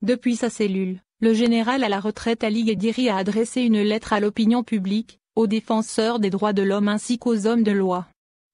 Depuis sa cellule, le général à la retraite Ali Guediri a adressé une lettre à l'opinion publique, aux défenseurs des droits de l'homme ainsi qu'aux hommes de loi.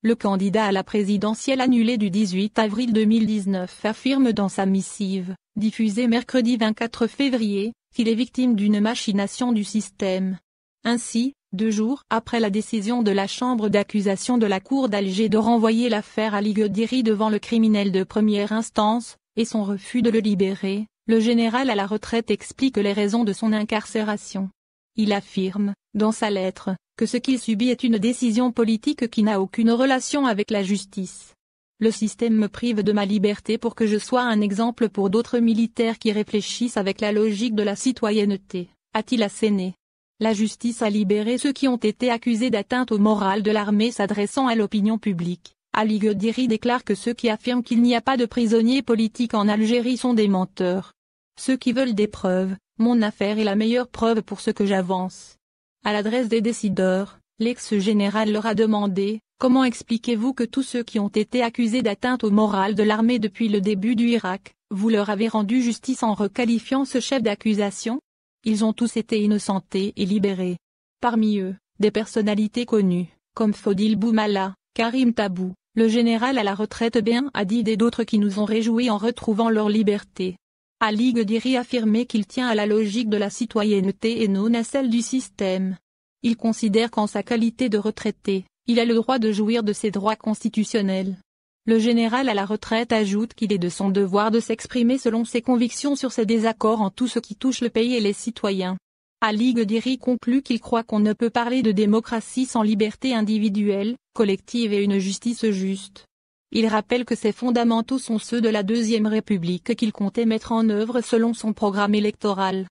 Le candidat à la présidentielle annulée du 18 avril 2019 affirme dans sa missive, diffusée mercredi 24 février, qu'il est victime d'une machination du système. Ainsi, 2 jours après la décision de la chambre d'accusation de la Cour d'Alger de renvoyer l'affaire Ali Guediri devant le criminel de première instance, et son refus de le libérer, le général à la retraite explique les raisons de son incarcération. Il affirme, dans sa lettre, que ce qu'il subit est une décision politique qui n'a aucune relation avec la justice. Le système me prive de ma liberté pour que je sois un exemple pour d'autres militaires qui réfléchissent avec la logique de la citoyenneté, a-t-il asséné. La justice a libéré ceux qui ont été accusés d'atteinte au moral de l'armée. S'adressant à l'opinion publique, Ali Guediri déclare que ceux qui affirment qu'il n'y a pas de prisonniers politiques en Algérie sont des menteurs. Ceux qui veulent des preuves, mon affaire est la meilleure preuve pour ce que j'avance. À l'adresse des décideurs, l'ex-général leur a demandé, comment expliquez-vous que tous ceux qui ont été accusés d'atteinte au moral de l'armée depuis le début du Irak, vous leur avez rendu justice en requalifiant ce chef d'accusation? Ils ont tous été innocentés et libérés. Parmi eux, des personnalités connues, comme Fodil Boumala, Karim Tabou, le général à la retraite Ben Hadid et d'autres qui nous ont réjouis en retrouvant leur liberté. Ali Guediri affirmait qu'il tient à la logique de la citoyenneté et non à celle du système. Il considère qu'en sa qualité de retraité, il a le droit de jouir de ses droits constitutionnels. Le général à la retraite ajoute qu'il est de son devoir de s'exprimer selon ses convictions sur ses désaccords en tout ce qui touche le pays et les citoyens. Ali Guediri conclut qu'il croit qu'on ne peut parler de démocratie sans liberté individuelle, collective et une justice juste. Il rappelle que ses fondamentaux sont ceux de la Deuxième République qu'il comptait mettre en œuvre selon son programme électoral.